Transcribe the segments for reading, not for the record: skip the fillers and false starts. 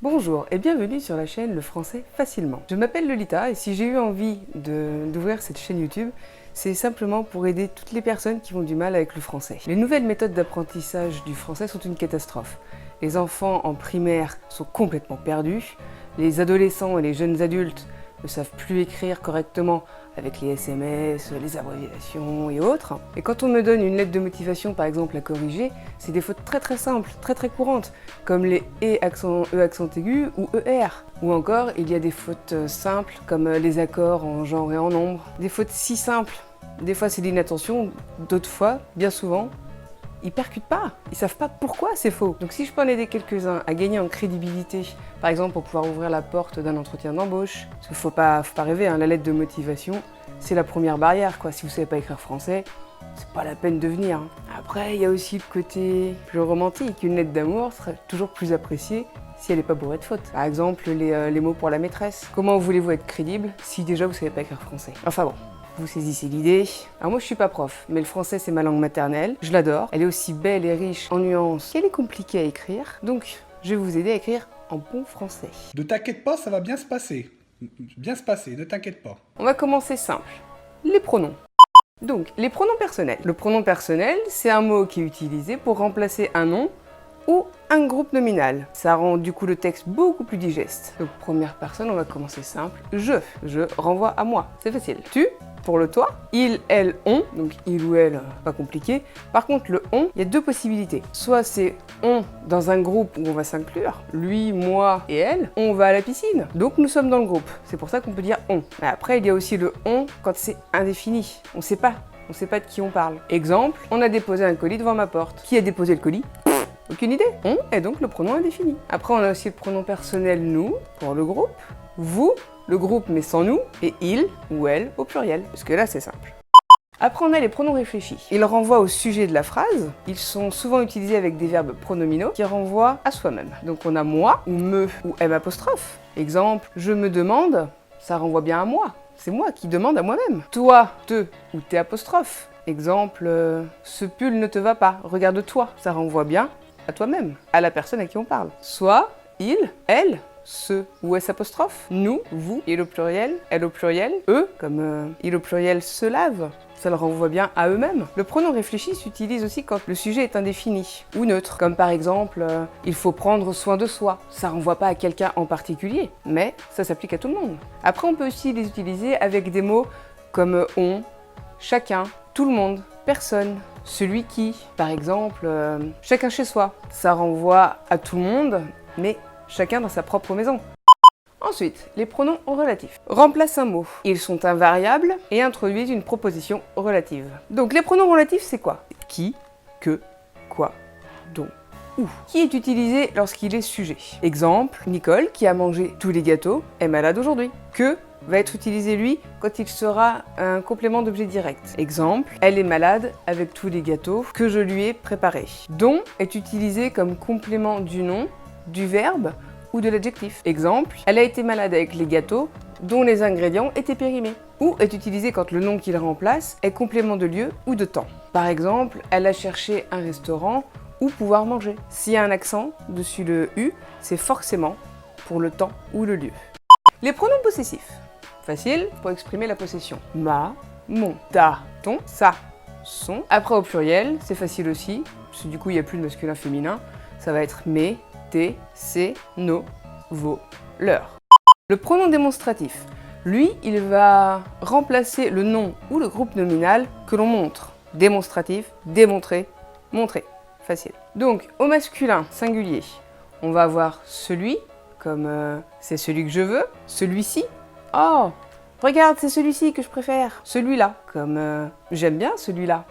Bonjour et bienvenue sur la chaîne Le Français Facilement. Je m'appelle Lolita et si j'ai eu envie d'ouvrir cette chaîne YouTube, c'est simplement pour aider toutes les personnes qui ont du mal avec le français. Les nouvelles méthodes d'apprentissage du français sont une catastrophe. Les enfants en primaire sont complètement perdus, les adolescents et les jeunes adultes ne savent plus écrire correctement avec les SMS, les abréviations et autres. Et quand on me donne une lettre de motivation par exemple à corriger, c'est des fautes très simples, très courantes, comme les E accent aigu ou ER. Ou encore, il y a des fautes simples comme les accords en genre et en nombre. Des fautes si simples, des fois c'est l'inattention, d'autres fois, bien souvent, ils percutent pas, ils savent pas pourquoi c'est faux. Donc si je peux en aider quelques-uns à gagner en crédibilité, par exemple pour pouvoir ouvrir la porte d'un entretien d'embauche, parce qu'il faut pas rêver, hein, la lettre de motivation, c'est la première barrière, quoi. Si vous savez pas écrire français, c'est pas la peine de venir. Après, il y a aussi le côté plus romantique. Une lettre d'amour serait toujours plus appréciée si elle n'est pas bourrée de fautes. Par exemple, les mots pour la maîtresse. Comment voulez-vous être crédible si déjà vous savez pas écrire français? Enfin bon. Vous saisissez l'idée. Alors moi je suis pas prof, mais le français c'est ma langue maternelle, je l'adore. Elle est aussi belle et riche en nuances qu'elle est compliquée à écrire, donc je vais vous aider à écrire en bon français. Ne t'inquiète pas, ça va bien se passer. Ne t'inquiète pas. On va commencer simple. Les pronoms. Donc, les pronoms personnels. Le pronom personnel, c'est un mot qui est utilisé pour remplacer un nom ou un groupe nominal. Ça rend du coup le texte beaucoup plus digeste. Donc, première personne, on va commencer simple. Je renvoie à moi. C'est facile. Tu, pour le toi. Il, elle, on. Donc, il ou elle, pas compliqué. Par contre, le on, il y a deux possibilités. Soit c'est on dans un groupe où on va s'inclure. Lui, moi et elle. On va à la piscine. Donc, nous sommes dans le groupe. C'est pour ça qu'on peut dire on. Mais après, il y a aussi le on quand c'est indéfini. On sait pas de qui on parle. Exemple, on a déposé un colis devant ma porte. Qui a déposé le colis ? Aucune idée. On est donc le pronom indéfini. Après, on a aussi le pronom personnel nous pour le groupe, vous, le groupe mais sans nous, et il ou elle au pluriel. Parce que là, c'est simple. Après, on a les pronoms réfléchis. Ils renvoient au sujet de la phrase. Ils sont souvent utilisés avec des verbes pronominaux qui renvoient à soi-même. Donc, on a moi ou me ou m apostrophe. Exemple, je me demande, ça renvoie bien à moi. C'est moi qui demande à moi-même. Toi, te ou t'es apostrophe. Exemple, ce pull ne te va pas, regarde-toi. Ça renvoie bien à toi-même, à la personne à qui on parle. Soit il, elle, ce ou s apostrophe, nous, vous, il au pluriel, elle au pluriel, eux, comme il au pluriel se lave. Ça le renvoie bien à eux-mêmes. Le pronom réfléchi s'utilise aussi quand le sujet est indéfini ou neutre, comme par exemple il faut prendre soin de soi. Ça renvoie pas à quelqu'un en particulier, mais ça s'applique à tout le monde. Après, on peut aussi les utiliser avec des mots comme on, chacun, tout le monde, personne, celui qui. Par exemple, chacun chez soi. Ça renvoie à tout le monde, mais chacun dans sa propre maison. Ensuite, les pronoms relatifs. Remplacent un mot. Ils sont invariables et introduisent une proposition relative. Donc les pronoms relatifs, c'est quoi? Qui, que, quoi, dont, où. Qui est utilisé lorsqu'il est sujet. Exemple, Nicole, qui a mangé tous les gâteaux, est malade aujourd'hui. Que va être utilisé lui quand il sera un complément d'objet direct. Exemple, elle est malade avec tous les gâteaux que je lui ai préparés. Dont est utilisé comme complément du nom, du verbe ou de l'adjectif. Exemple, elle a été malade avec les gâteaux dont les ingrédients étaient périmés. Ou est utilisé quand le nom qu'il remplace est complément de lieu ou de temps. Par exemple, elle a cherché un restaurant où pouvoir manger. S'il y a un accent dessus le U, c'est forcément pour le temps ou le lieu. Les pronoms possessifs. Facile pour exprimer la possession. Ma, mon, ta, ton, ça, son. Après au pluriel, c'est facile aussi, parce que du coup il n'y a plus de masculin féminin. Ça va être mes, tes, ses, nos, vos, leurs. Le pronom démonstratif. Lui, il va remplacer le nom ou le groupe nominal que l'on montre. Démonstratif, démontrer, montrer. Facile. Donc au masculin singulier, on va avoir celui, comme c'est celui que je veux, celui-ci. Oh, regarde, c'est celui-ci que je préfère. Celui-là, comme j'aime bien celui-là.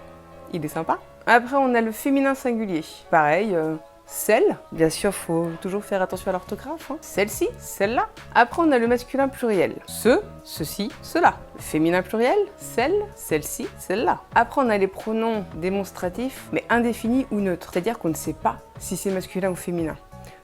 Il est sympa. Après, on a le féminin singulier. Pareil, celle. Bien sûr, faut toujours faire attention à l'orthographe. Hein. Celle-ci, celle-là. Après, on a le masculin pluriel. Ce, ceci, cela. Le féminin pluriel, celle, celle-ci, celle-là. Après, on a les pronoms démonstratifs, mais indéfinis ou neutres. C'est-à-dire qu'on ne sait pas si c'est masculin ou féminin.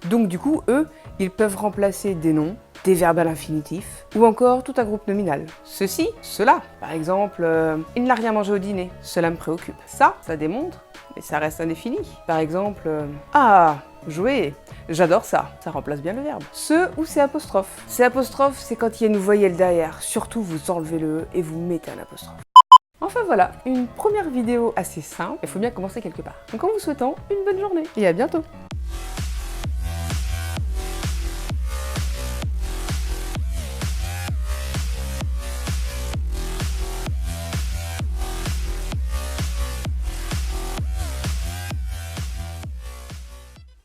Donc du coup, eux, ils peuvent remplacer des noms, des verbes à l'infinitif, ou encore tout un groupe nominal. Ceci, cela. Par exemple, il n'a rien mangé au dîner, cela me préoccupe. Ça démontre, mais ça reste indéfini. Par exemple, ah, Jouer. J'adore ça. Ça remplace bien le verbe. Ce ou c'est apostrophe. C'est apostrophe, c'est quand il y a une voyelle derrière. Surtout, vous enlevez le E et vous mettez un apostrophe. Enfin voilà, une première vidéo assez simple. Il faut bien commencer quelque part. Donc en vous souhaitant une bonne journée et à bientôt.